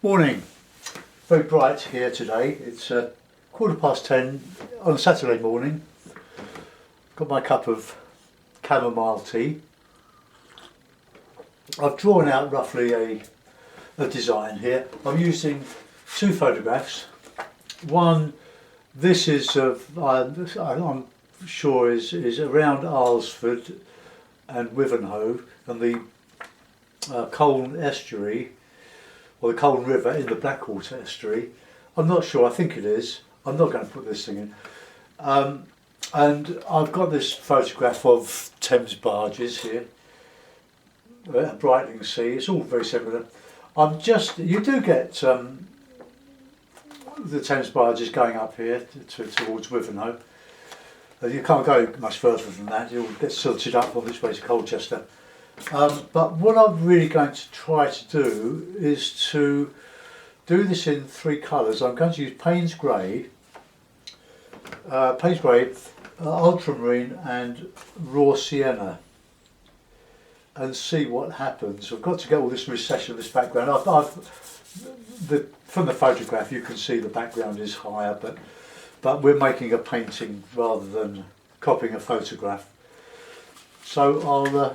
Morning. Very bright here today. It's 10:15 on a Saturday morning. Got my cup of chamomile tea. I've drawn out roughly a design here. I'm using two photographs. One, this is I'm sure is around Alresford and Wivenhoe and the Colne Estuary, or the Colne River in the Blackwater Estuary. I'm not sure, I think it is. I'm not going to put this thing in. And I've got this photograph of Thames barges here, Brightling Sea. It's all very similar. You do get the Thames barges going up here towards Wivenhoe. You can't go much further than that, you'll get silted up on this way to Colchester. But what I'm really going to try to do is to do this in three colours. I'm going to use Payne's Grey, Ultramarine and raw sienna, and see what happens. I've got to get all this recession of this background. From the photograph you can see the background is higher, but we're making a painting rather than copying a photograph. So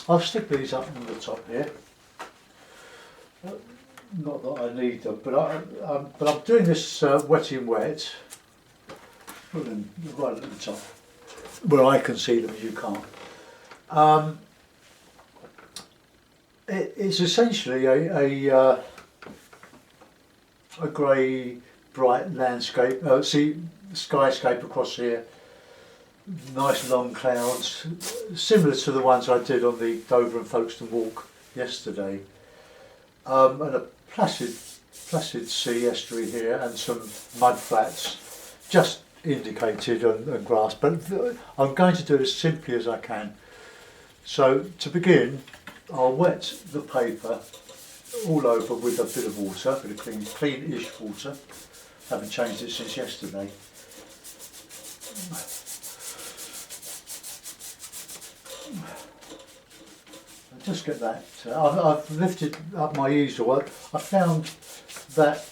I'll stick these up on the top here. Not that I need them, but I'm doing this wet in wet. Put them right at the top, where I can see them and you can't. It's essentially a grey, bright landscape. Skyscape across here. Nice long clouds, similar to the ones I did on the Dover and Folkestone walk yesterday, and a placid sea estuary here, and some mud flats just indicated and grass. But I'm going to do it as simply as I can. So to begin, I'll wet the paper all over with a bit of water, a bit of clean-ish water. Haven't changed it since yesterday. Just get that. I've lifted up my easel. I found that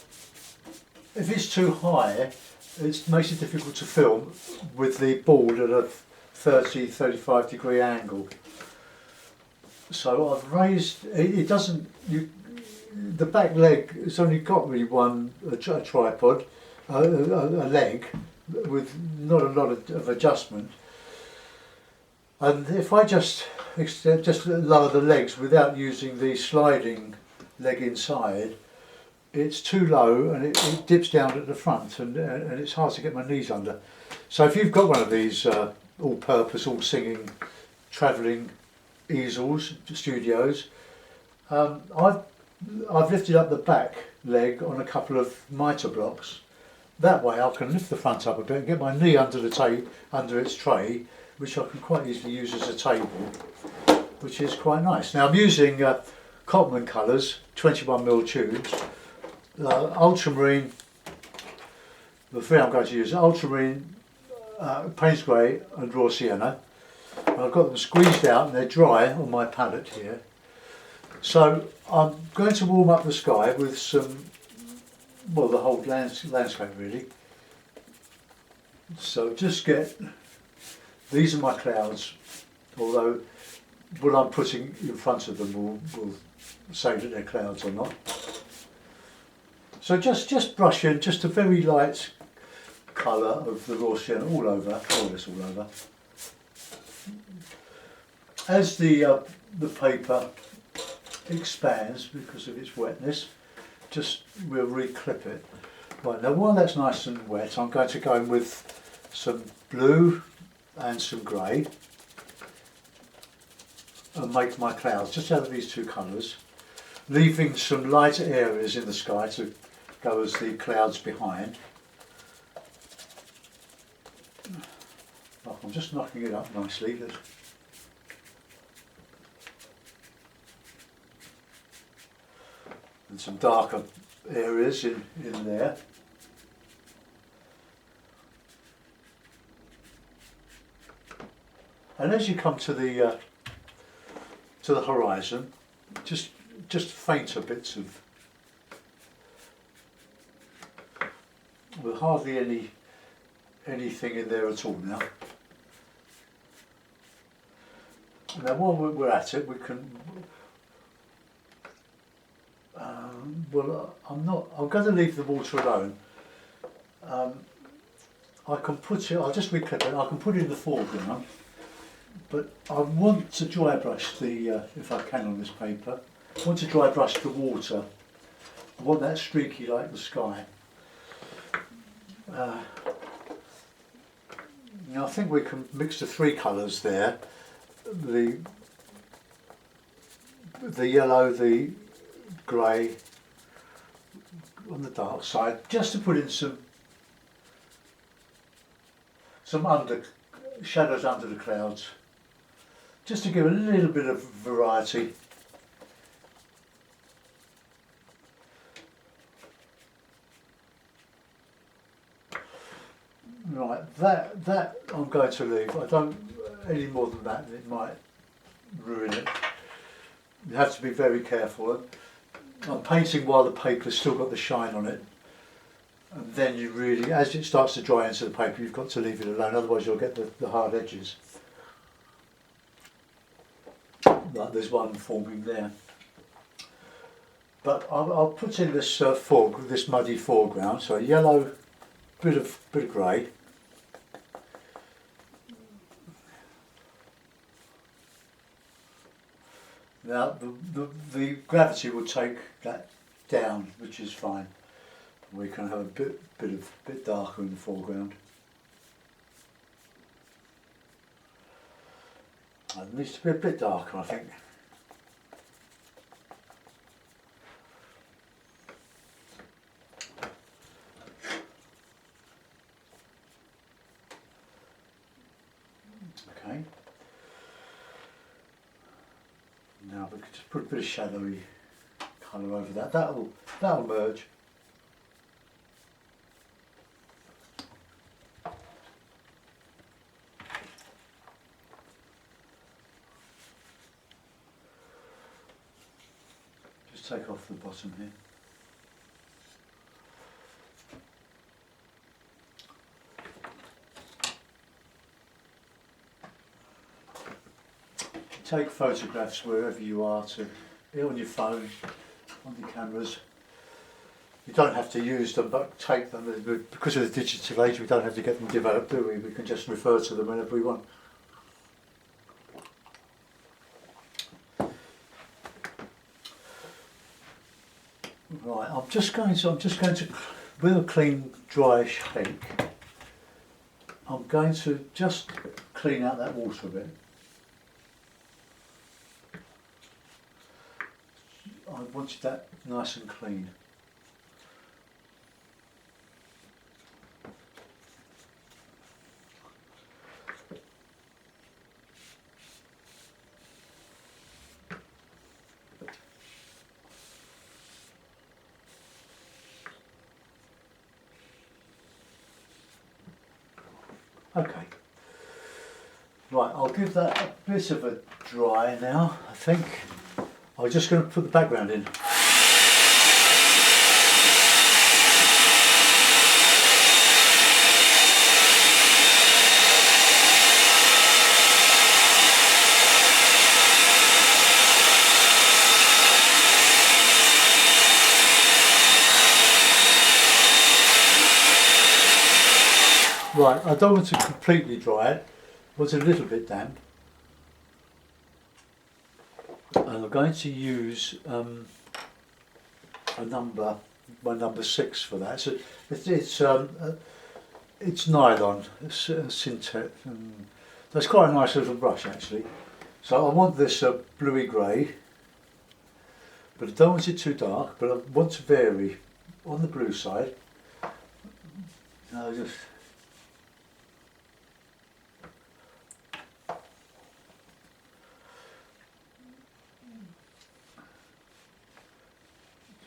if it's too high, it makes it difficult to film with the board at a 30-35 degree angle. So I've raised. It doesn't. The back leg. It's only got really a tripod, a leg with not a lot of adjustment. And if I just lower the legs without using the sliding leg inside, it's too low and it dips down at the front, and it's hard to get my knees under. So if you've got one of these all-purpose, all-singing, travelling easels, studios, I've lifted up the back leg on a couple of mitre blocks. That way I can lift the front up a bit and get my knee under its tray, which I can quite easily use as a table, which is quite nice. Now I'm using Cotman colours, 21mm tubes, Ultramarine, the three I'm going to use, Ultramarine, Payne's Grey and raw sienna. And I've got them squeezed out and they're dry on my palette here. So I'm going to warm up the sky with some, well, the whole landscape really. So just get, these are my clouds, although what I'm putting in front of them will say that they're clouds or not. So just brush in just a very light colour of the raw sienna all over, all this all over. As the paper expands because of its wetness, we'll re-clip it. Right, now while that's nice and wet, I'm going to go in with some blue and some grey and make my clouds just out of these two colours, leaving some lighter areas in the sky to go as the clouds behind. Oh, I'm just knocking it up nicely. And some darker areas in there. And as you come to the horizon, just fainter bits of with hardly anything in there at all now. Now while we're at it, we can. Well, I'm going to leave the water alone. I can put it. I'll just reclip it. I can put it in the foreground, but I want to dry brush the, if I can, on this paper. I want to dry brush the water. I want that streaky like the sky. Now I think we can mix the three colours there. The yellow, the grey on the dark side, just to put in some shadows under the clouds, just to give a little bit of variety. Right, that I'm going to leave. I don't any more than that, it might ruin it. You have to be very careful. I'm painting while the paper's still got the shine on it, and then you really, as it starts to dry into the paper, you've got to leave it alone, otherwise you'll get the hard edges. Like there's one forming there. But I'll put in this this muddy foreground, so a yellow, bit of grey. Now the gravity will take that down, which is fine. We can have a bit darker in the foreground. It needs to be a bit darker, I think. Okay. Now we could just put a bit of shadowy colour over that. That'll merge. Just take off the bottom here. Take photographs wherever you are, on your phone, on your cameras. You don't have to use them, but take them. Because of the digital age, we don't have to get them developed, do we? We can just refer to them whenever we want. Right, I'm just going to, with a clean, dry shake, I'm going to just clean out that water a bit. I wanted that nice and clean. Okay. Right, I'll give that a bit of a dry now, I think. I'm just going to put the background in. Right, I don't want to completely dry it. I want it a little bit damp. And I'm going to use my number 6 for that. So it's nylon, it's synthetic. That's quite a nice little brush actually. So I want this bluey grey, but I don't want it too dark. But I want to vary on the blue side. Now just.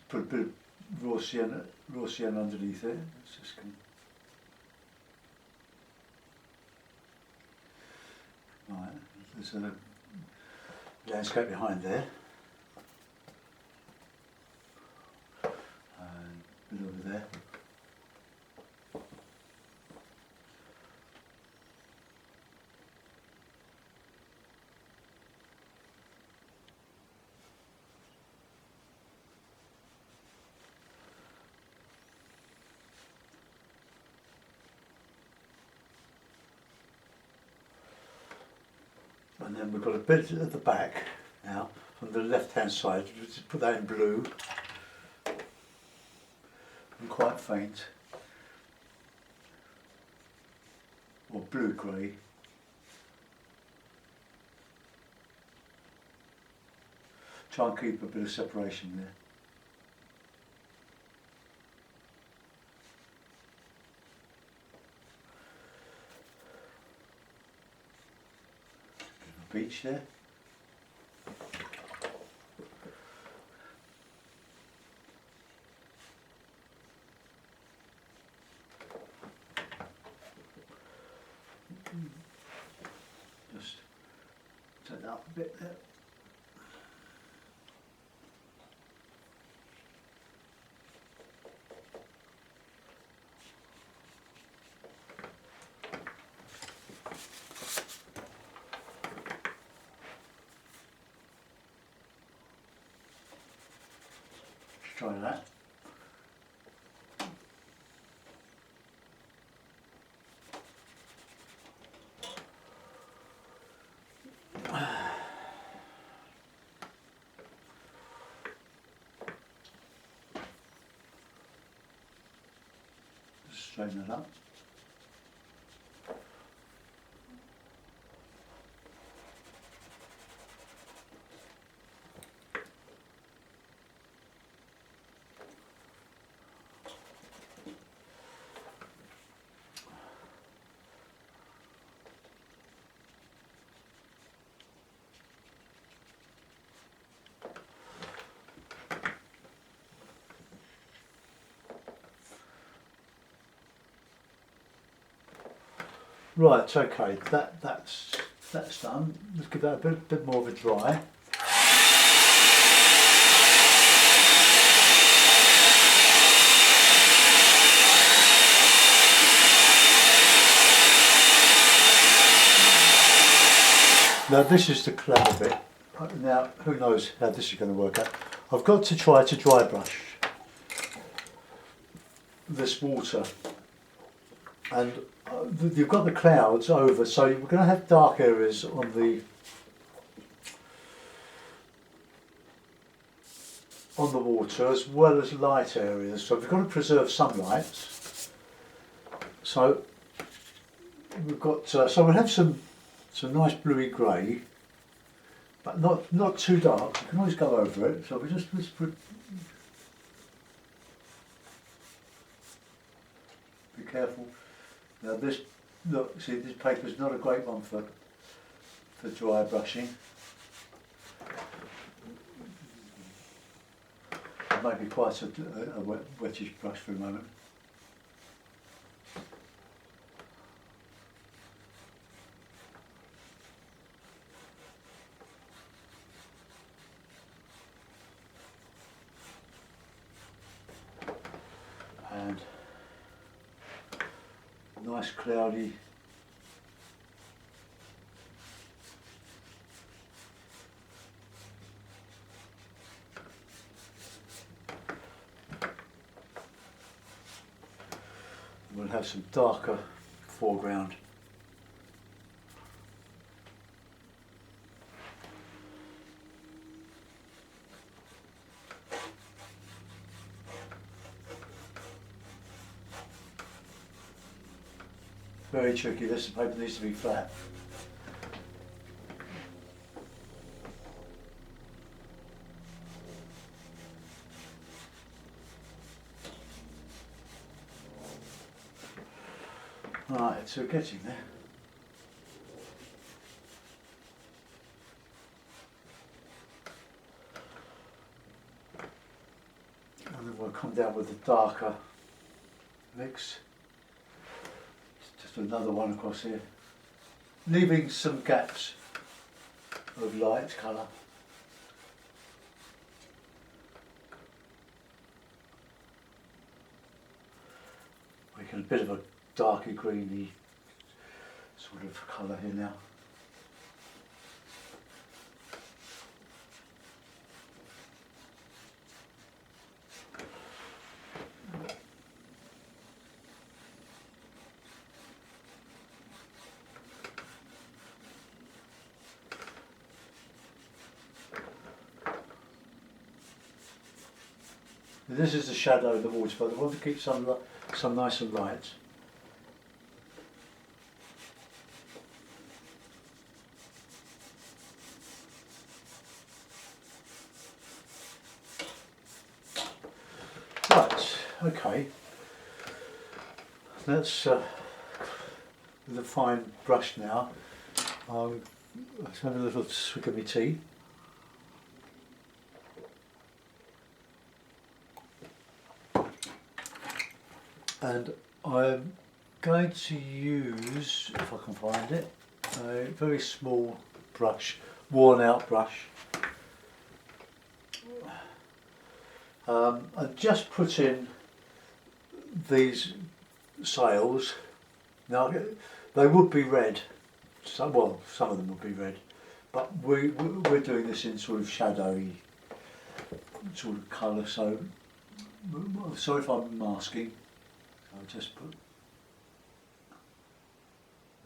Put a bit of raw sienna underneath it. It's just right, there's a landscape behind there. And a bit over there. then we've got a bit at the back now on the left hand side. Just put that in blue and quite faint, or blue grey. Try and keep a bit of separation there. Beach there. Just take that up a bit there. Try that. Just straighten it up. Right, okay, that's done. Let's give that a bit more of a dry. Now this is the clever bit. Now who knows how this is going to work out. I've got to try to dry brush this water, and you've got the clouds over, so we're going to have dark areas on the water as well as light areas, so we've got to preserve sunlight. So we've got so we'll have some nice bluey grey, but not too dark. You can always go over it. So we just put, be careful. Now this, look, see, this paper is not a great one for dry brushing. It may be quite a wettish brush for a moment. And nice cloudy we'll have some darker foreground. Very tricky, this paper needs to be flat. Right, so we're getting there. And then we'll come down with the darker mix. Just another one across here, leaving some gaps of light colour. We get a bit of a darker greeny sort of colour here now. This is the shadow of the water, but I want to keep some nice and light. Right, okay. Let's with a fine brush now. Let's have a little swig of my tea. And I'm going to use, if I can find it, a very small brush, worn out brush. I just put in these sails. Now they would be red, some of them would be red, but we're doing this in sort of shadowy sort of colour, so sorry if I'm masking. I'll just put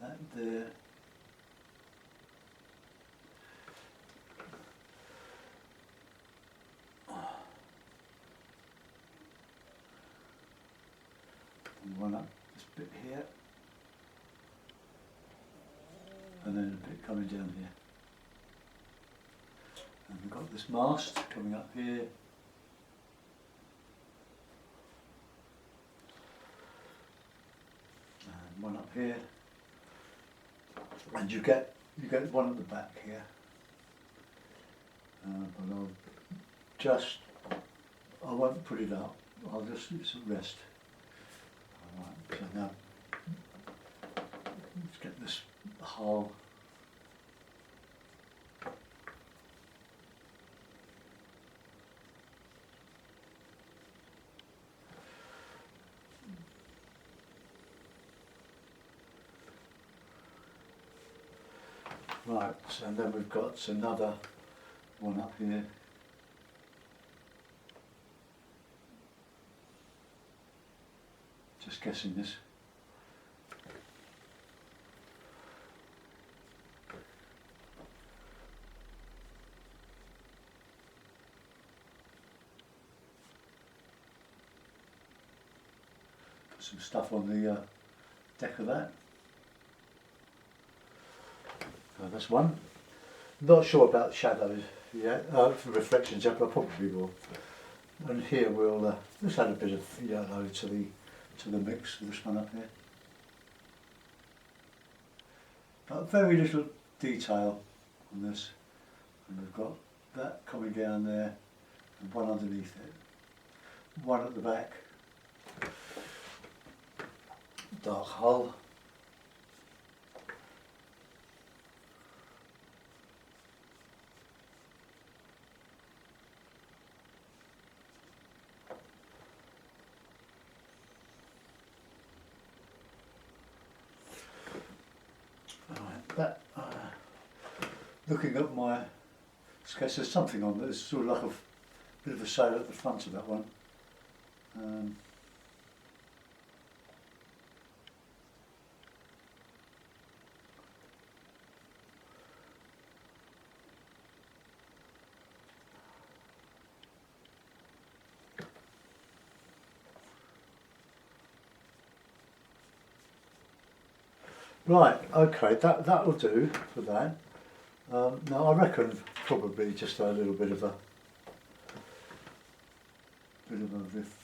that there. And one up this bit here, and then a bit coming down here. And we've got this mast coming up here. And one up here. And you get one at the back here. But I won't put it up. I'll just it's a rest. Alright, so now let's get this hull. Right, and then we've got another one up here. Just guessing this. Put some stuff on the deck of that. That's one. Not sure about shadows yet, for reflections yet, but I probably will. And here we'll just add a bit of yellow to the mix of this one up here. But very little detail on this. And we've got that coming down there and one underneath it. One at the back. Dark hull. That looking at my sketch, there's something on there. There's sort of like a bit of a sail at the front of that one. Right, okay, that'll do for that. Now I reckon probably just a little bit of a riff.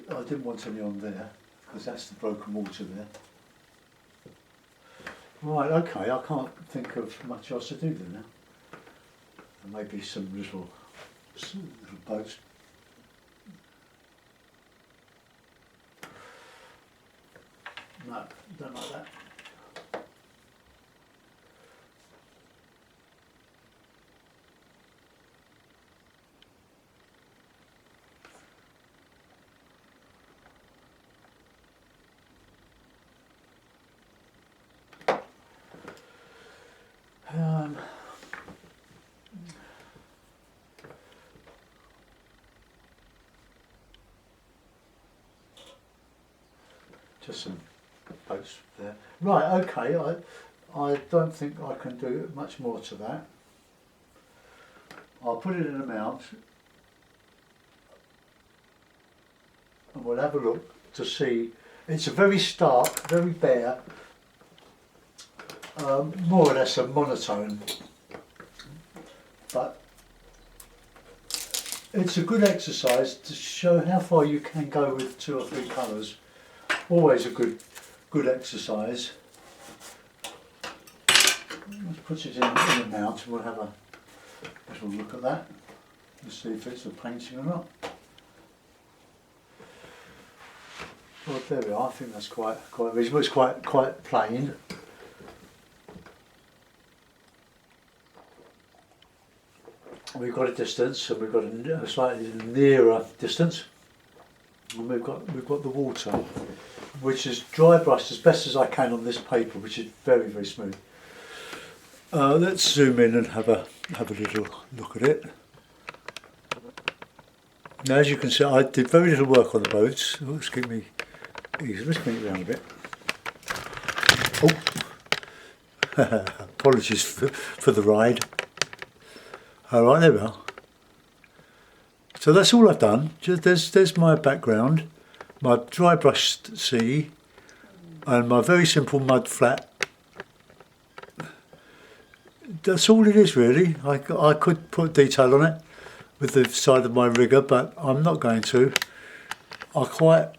I didn't want any on there because that's the broken water there. Right, okay, I can't think of much else to do there now. There may be some little boats. No, don't like that. just some boats there. Right, okay, I don't think I can do much more to that. I'll put it in a mount and we'll have a look to see. It's a very stark, very bare, more or less a monotone, but it's a good exercise to show how far you can go with 2 or 3 colours. Always a good exercise. Let's put it in a mount and we'll have a little look at that and see if it's a painting or not. Well, there we are. I think that's quite reasonable. It's quite plain. We've got a distance, and we've got a slightly nearer distance, and we've got the water, which is dry brushed as best as I can on this paper, which is very, very smooth. Let's zoom in and have a little look at it. Now, as you can see, I did very little work on the boats. Oh, excuse me. Let's bring it around a bit. Oh, apologies for the ride. Alright, there we are. So that's all I've done. There's my background, my dry brushed sea, and my very simple mud flat. That's all it is really. I could put detail on it with the side of my rigger, but I'm not going to. I'm quite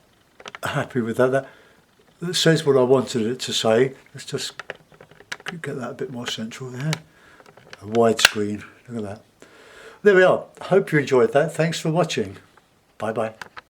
happy with that. That says what I wanted it to say. Let's just get that a bit more central there. A widescreen. Look at that. There we are. Hope you enjoyed that. Thanks for watching. Bye bye.